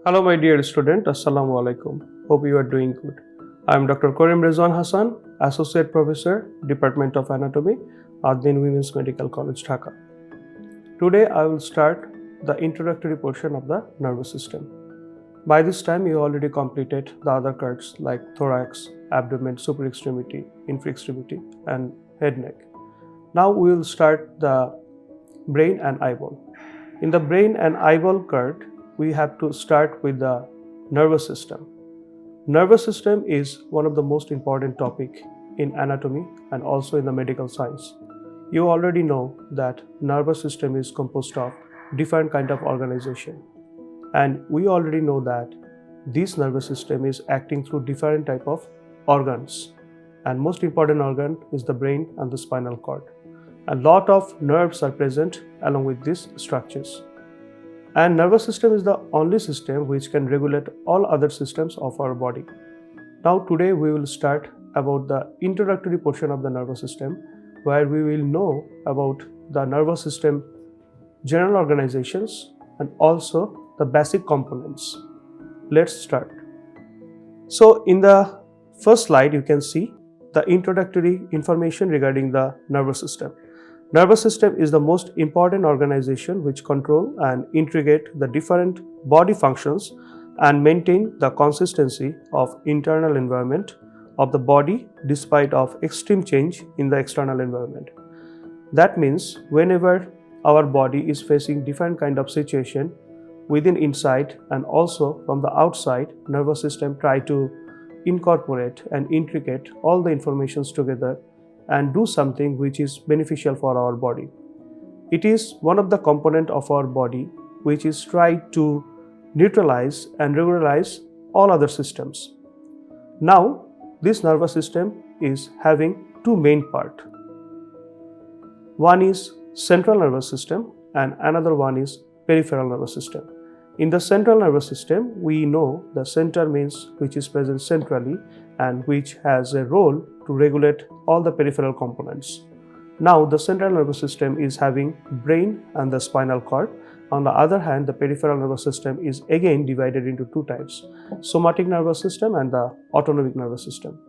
Hello my dear student, Assalamu alaikum. Hope you are doing good. I am Dr. Karim Rezwan Hasan, Associate Professor, Department of Anatomy at the Women's Medical College, Dhaka. Today I will start the introductory portion of the nervous system. By this time you already completed the other parts like thorax, abdomen, super extremity, inferior extremity and head neck. Now we will start the brain and eyeball. In the brain and eyeball part, we have to start with the nervous system. Nervous system is one of the most important topic in anatomy and also in the medical science. You already know that nervous system is composed of different kind of organization, and we already know that this nervous system is acting through different type of organs, and most important organ is the brain and the spinal cord. A lot of nerves are present along with these structures. And nervous system is the only system which can regulate all other systems of our body. Now today we will start about the introductory portion of the nervous system, where we will know about the nervous system general organizations and also the basic components. Let's start. So in the first slide you can see the introductory information regarding the nervous system. Nervous system is the most important organization which control and integrate the different body functions and maintain the consistency of internal environment of the body despite of extreme change in the external environment. That means whenever our body is facing different kind of situation within inside and also from the outside, nervous system try to incorporate and integrate all the informations together and do something which is beneficial for our body. It is one of the component of our body which is try to neutralize and regularize all other systems. Now this nervous system is having two main part. One is central nervous system and another one is peripheral nervous system. In the central nervous system, we know the center means which is present centrally and which has a role to regulate all the peripheral components. Now the central nervous system is having brain and the spinal cord. On the other hand, the peripheral nervous system is again divided into two types, somatic nervous system and the autonomic nervous system.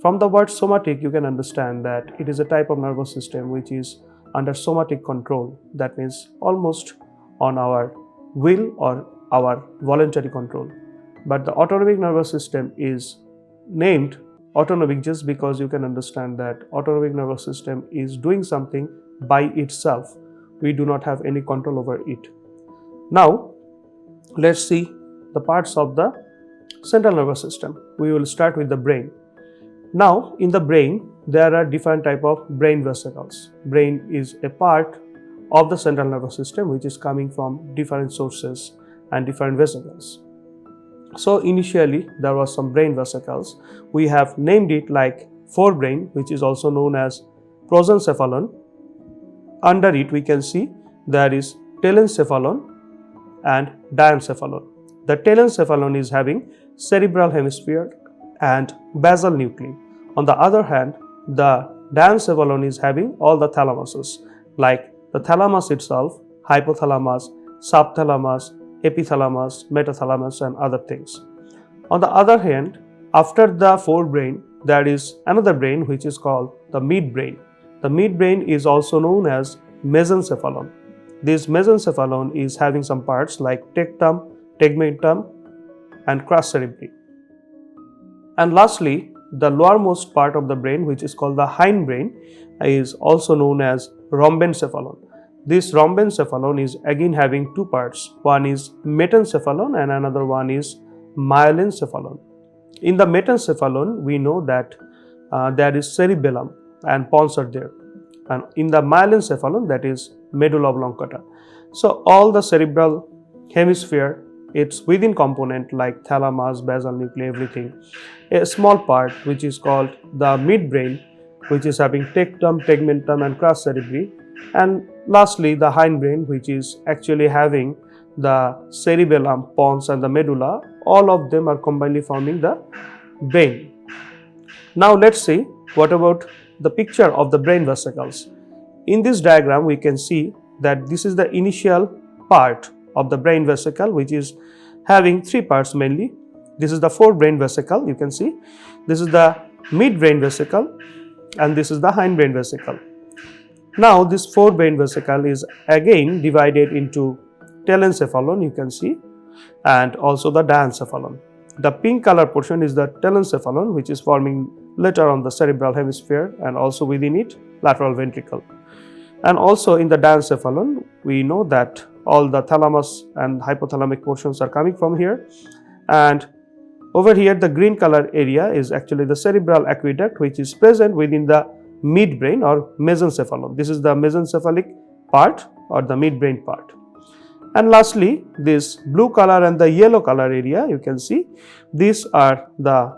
From the word somatic, you can understand that it is a type of nervous system which is under somatic control. That means almost on our will or our voluntary control. But the autonomic nervous system is named autonomic just because you can understand that autonomic nervous system is doing something by itself. We do not have any control over it. Now let's see the parts of the central nervous system. We will start with the brain. Now in the brain there are different type of brain vesicles. Brain is a part of the central nervous system which is coming from different sources and different vesicles. So initially there was some brain vesicles. We have named it like forebrain, which is also known as prosencephalon. Under it we can see there is telencephalon and diencephalon. The telencephalon is having cerebral hemisphere and basal nuclei. On the other hand, the diencephalon is having all the thalamuses like the thalamus itself, hypothalamus, subthalamus, epithalamus, metathalamus and other things. On the other hand, after the forebrain, there is another brain which is called the midbrain. The midbrain is also known as mesencephalon. This mesencephalon is having some parts like tectum, tegmentum and crus cerebri. And lastly, the lowermost part of the brain, which is called the hindbrain, is also known as rhombencephalon. This rhombencephalon is again having two parts. One is metencephalon and another one is myelencephalon. In the metencephalon, we know that there is cerebellum and pons are there. And in the myelencephalon, that is medulla oblongata. So all the cerebral hemisphere, it's within component like thalamus, basal nuclei, everything. A small part which is called the midbrain, which is having tectum, tegmentum and crus cerebri, and lastly the hindbrain, which is actually having the cerebellum, pons and the medulla. All of them are combinedly forming the brain. Now let's see what about the picture of the brain vesicles. In this diagram we can see that this is the initial part of the brain vesicle, which is having three parts mainly. This is the forebrain vesicle, you can see. This is the midbrain vesicle, and this is the hindbrain vesicle. Now this forebrain vesicle is again divided into telencephalon, you can see, and also the diencephalon. The pink color portion is the telencephalon, which is forming later on the cerebral hemisphere, and also within it lateral ventricle. And also in the diencephalon, we know that all the thalamus and hypothalamic portions are coming from here, and over here the green color area is actually the cerebral aqueduct, which is present within the midbrain or mesencephalon. This is the mesencephalic part or the midbrain part. And lastly, this blue color and the yellow color area, you can see, these are the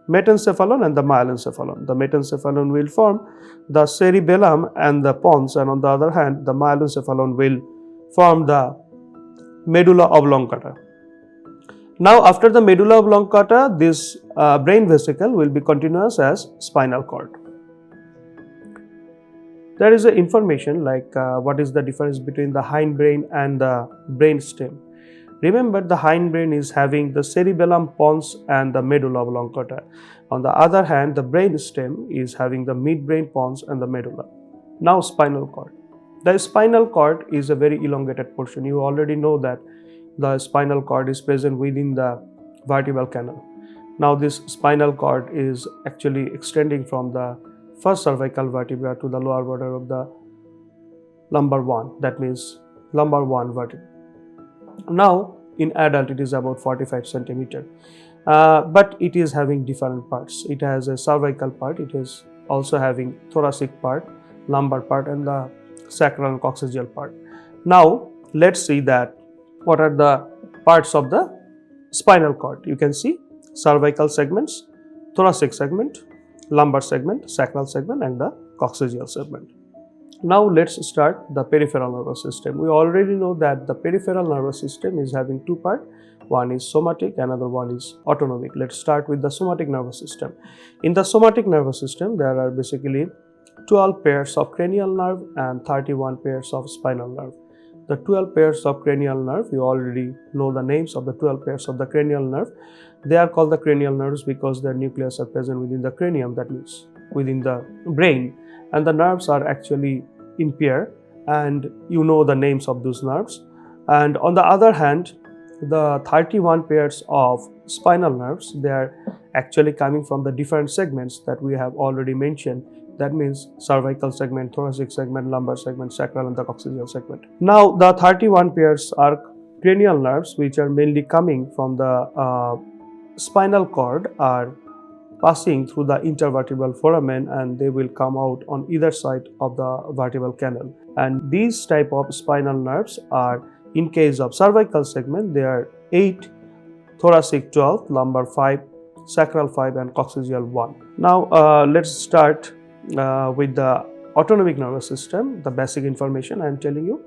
metencephalon and the myelencephalon. The metencephalon will form the cerebellum and the pons, and on the other hand, the myelencephalon will form the medulla oblongata. Now, after the medulla oblongata, this brain vesicle will be continuous as spinal cord. There is a information like what is the difference between the hindbrain and the brain stem. Remember, the hindbrain is having the cerebellum, pons and the medulla oblongata. On the other hand, the brain stem is having the midbrain, pons and the medulla. Now, spinal cord. The spinal cord is a very elongated portion. You already know that the spinal cord is present within the vertebral canal. Now, this spinal cord is actually extending from the first cervical vertebra to the lower border of the lumbar one, that means lumbar one vertebra. Now in adult it is about 45 centimeter, but it is having different parts. It has a cervical part, it is also having thoracic part, lumbar part and the sacral and coccygeal part. Now let's see that what are the parts of the spinal cord. You can see cervical segments, thoracic segment, lumbar segment, sacral segment and the coccygeal segment. Now let's start the peripheral nervous system. We already know that the peripheral nervous system is having two parts. One is somatic, another one is autonomic. Let's start with the somatic nervous system. In the somatic nervous system, there are basically 12 pairs of cranial nerve and 31 pairs of spinal nerve. The 12 pairs of cranial nerve, you already know the names of the 12 pairs of the cranial nerve. They are called the cranial nerves because their nucleus are present within the cranium, that means within the brain, and the nerves are actually in pair, and you know the names of those nerves. And on the other hand, the 31 pairs of spinal nerves, they are actually coming from the different segments that we have already mentioned. That means cervical segment, thoracic segment, lumbar segment, sacral and the coccygeal segment. Now the 31 pairs are cranial nerves, which are mainly coming from the spinal cord, are passing through the intervertebral foramen, and they will come out on either side of the vertebral canal. And these type of spinal nerves are, in case of cervical segment, there are 8, thoracic 12, lumbar 5, sacral 5 and coccygeal 1. Now let's start with the autonomic nervous system, the basic information I am telling you.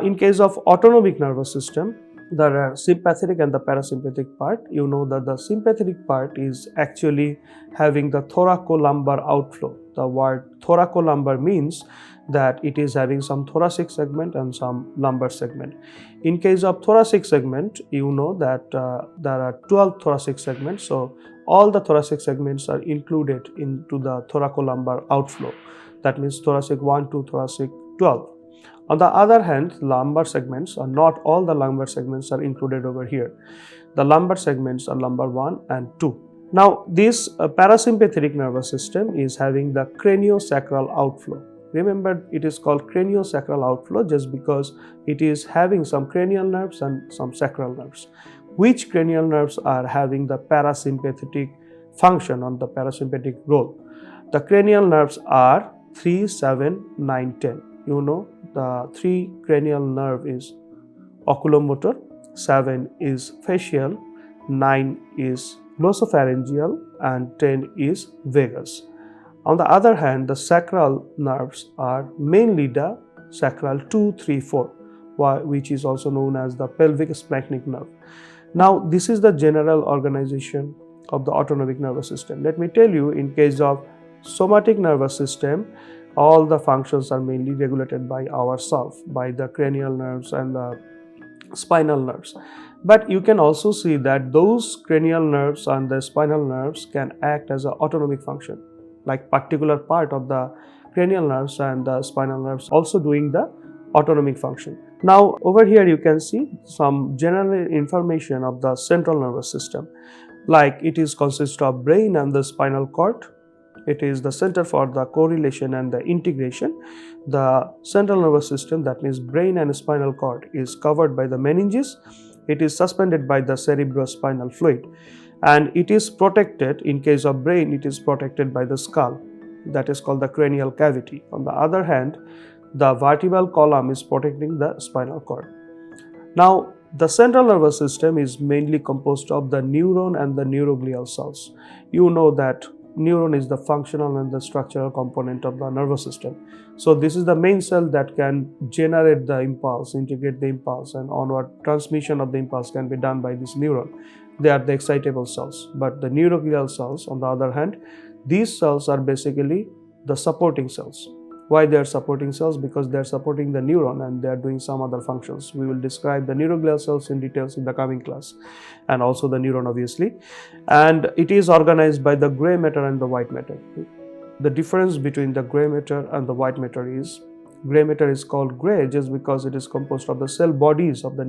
In case of autonomic nervous system, there are sympathetic and the parasympathetic part. You know that the sympathetic part is actually having the thoracolumbar outflow. The word thoracolumbar means that it is having some thoracic segment and some lumbar segment. In case of thoracic segment, you know that there are 12 thoracic segments, so all the thoracic segments are included into the thoracolumbar outflow. That means thoracic 1 to thoracic 12. On the other hand, lumbar segments, or not all the lumbar segments are included over here. The lumbar segments are lumbar 1 and 2. Now this parasympathetic nervous system is having the craniosacral outflow. Remember, it is called craniosacral outflow just because it is having some cranial nerves and some sacral nerves. Which cranial nerves are having the parasympathetic function on the parasympathetic role? The cranial nerves are 3, 7, 9, 10. You know, the 3 cranial nerve is oculomotor, 7 is facial, 9 is glossopharyngeal and 10 is vagus. On the other hand, the sacral nerves are mainly the sacral 2, 3, 4, which is also known as the pelvic splanchnic nerve. Now, this is the general organization of the autonomic nervous system. Let me tell you, in case of somatic nervous system, all the functions are mainly regulated by ourselves, by the cranial nerves and the spinal nerves. But you can also see that those cranial nerves and the spinal nerves can act as an autonomic function, like particular part of the cranial nerves and the spinal nerves also doing the autonomic function. Now over here you can see some general information of the central nervous system, like it is consists of brain and the spinal cord. It is the center for the correlation and the integration. The central nervous system, that means brain and spinal cord, is covered by the meninges. It is suspended by the cerebrospinal fluid, and it is protected, in case of brain, it is protected by the skull, that is called the cranial cavity. On the other hand, the vertebral column is protecting the spinal cord. Now, the central nervous system is mainly composed of the neuron and the neuroglial cells. You know that neuron is the functional and the structural component of the nervous system. So this is the main cell that can generate the impulse, integrate the impulse, and onward transmission of the impulse can be done by this neuron. They are the excitable cells. But the neuroglial cells, on the other hand, these cells are basically the supporting cells. Why they are supporting cells? Because they are supporting the neuron and they are doing some other functions. We will describe the neuroglial cells in details in the coming class, and also the neuron obviously. And it is organized by the gray matter and the white matter. The difference between the gray matter and the white matter is, gray matter is called gray just because it is composed of the cell bodies of the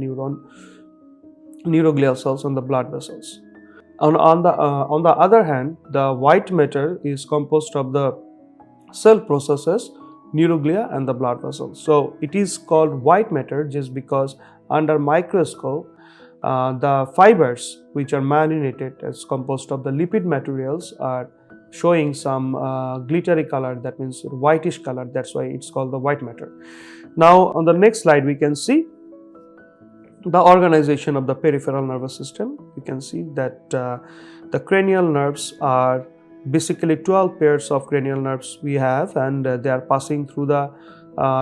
neuroglial cells and the blood vessels. On the other hand, the white matter is composed of the cell processes, neuroglia and the blood vessels. So it is called white matter just because under microscope the fibers which are myelinated as composed of the lipid materials are showing some glittery color, that means whitish color. That's why it's called the white matter. Now on the next slide we can see the organization of the peripheral nervous system. You can see that the cranial nerves are basically 12 pairs of cranial nerves we have, and they are passing through the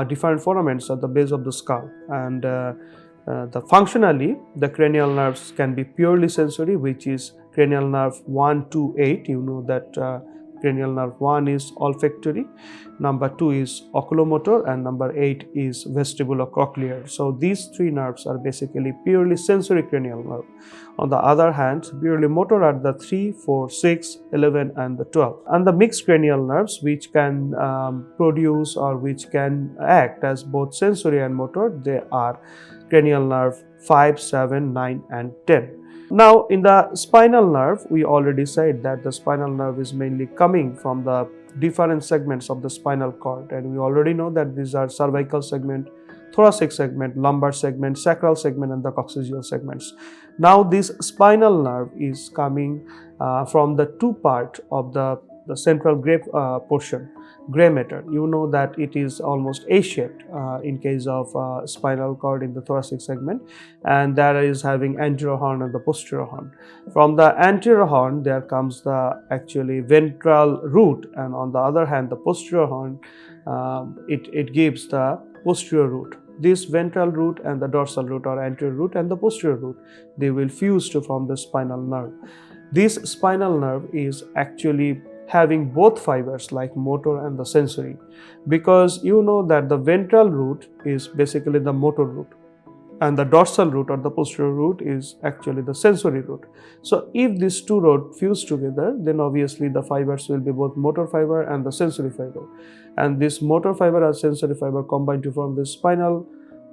different filaments at the base of the skull. And functionally, the cranial nerves can be purely sensory, which is cranial nerve 1 to 8. You know that cranial nerve 1 is olfactory, number 2 is oculomotor, and number 8 is vestibulocochlear. So these three nerves are basically purely sensory cranial nerve. On the other hand, purely motor are the 3, 4, 6, 11 and the 12. And the mixed cranial nerves, which can produce or which can act as both sensory and motor, they are cranial nerve 5, 7, 9 and 10. Now in the spinal nerve, we already said that the spinal nerve is mainly coming from the different segments of the spinal cord, and we already know that these are cervical segment, thoracic segment, lumbar segment, sacral segment and the coccygeal segments. Now this spinal nerve is coming from the two part of the central gray portion, gray matter. You know that it is almost A-shaped in case of spinal cord in the thoracic segment, and that is having anterior horn and the posterior horn. From the anterior horn there comes the actually ventral root, and on the other hand the posterior horn it gives the posterior root. This ventral root and the dorsal root, or anterior root and the posterior root, they will fuse to form the spinal nerve. This spinal nerve is actually having both fibers like motor and the sensory, because you know that the ventral root is basically the motor root and the dorsal root or the posterior root is actually the sensory root. So if these two roots fuse together, then obviously the fibers will be both motor fiber and the sensory fiber, and this motor fiber and sensory fiber combine to form the spinal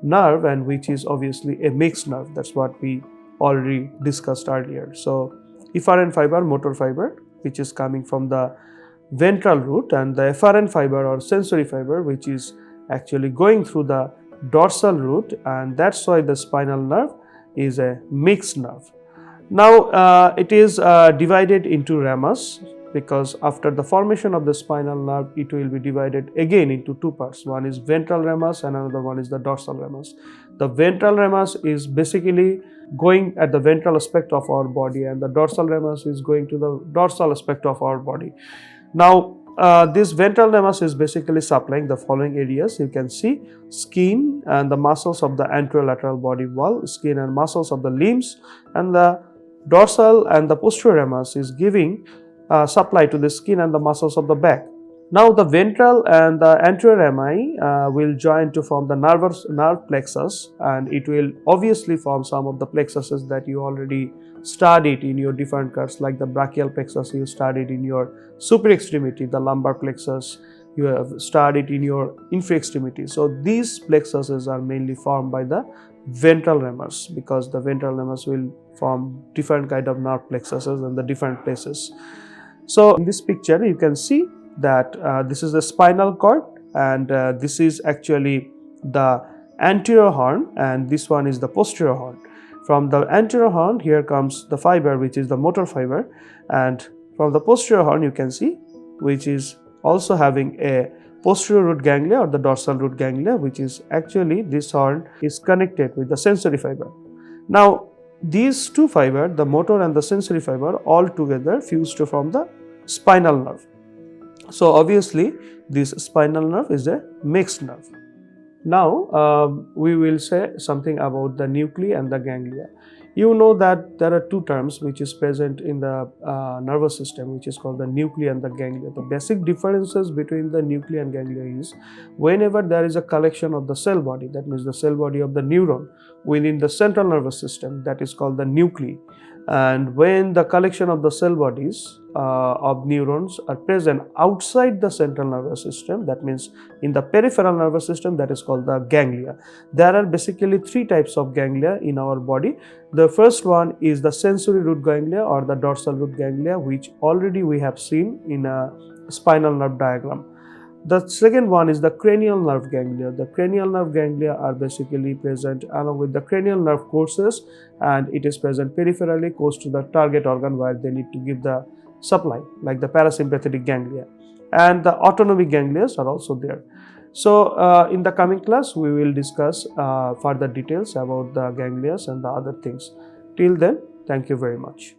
nerve, and which is obviously a mixed nerve. That's what we already discussed earlier. So efferent fiber, motor fiber, which is coming from the ventral root, and the efferent fiber or sensory fiber, which is actually going through the dorsal root, and that's why the spinal nerve is a mixed nerve. Now it is divided into ramus, because after the formation of the spinal nerve it will be divided again into two parts. One is ventral ramus and another one is the dorsal ramus. The ventral ramus is basically going at the ventral aspect of our body, and the dorsal ramus is going to the dorsal aspect of our body. Now this ventral ramus is basically supplying the following areas. You can see skin and the muscles of the anterolateral body wall, skin and muscles of the limbs, and the dorsal and the posterior ramus is giving supply to the skin and the muscles of the back. Now the ventral and the anterior rami will join to form the nerve plexus, and it will obviously form some of the plexuses that you already studied in your different cuts, like the brachial plexus you studied in your superior extremity, the lumbar plexus you have studied in your inferior extremity. So these plexuses are mainly formed by the ventral ramus, because the ventral ramus will form different kind of nerve plexuses in the different places. So in this picture you can see that this is the spinal cord, and this is actually the anterior horn, and this one is the posterior horn. From the anterior horn, here comes the fiber, which is the motor fiber, and from the posterior horn you can see, which is also having a posterior root ganglia or the dorsal root ganglia, which is actually, this horn is connected with the sensory fiber. Now these two fibers, the motor and the sensory fiber, all together fuse to form the spinal nerve. So obviously this spinal nerve is a mixed nerve. Now we will say something about the nuclei and the ganglia. You know that there are two terms which is present in the nervous system, which is called the nuclei and the ganglia. The basic differences between the nuclei and ganglia is, whenever there is a collection of the cell body, that means the cell body of the neuron within the central nervous system, that is called the nuclei. And when the collection of the cell bodies of neurons are present outside the central nervous system, that means in the peripheral nervous system, that is called the ganglia. There are basically three types of ganglia in our body. The first one is the sensory root ganglia or the dorsal root ganglia, which already we have seen in a spinal nerve diagram. The second one is the cranial nerve ganglia. The cranial nerve ganglia are basically present along with the cranial nerve courses, and it is present peripherally close to the target organ where they need to give the supply, like the parasympathetic ganglia. And the autonomic ganglia are also there. So in the coming class we will discuss further details about the ganglia and the other things. Till then, thank you very much.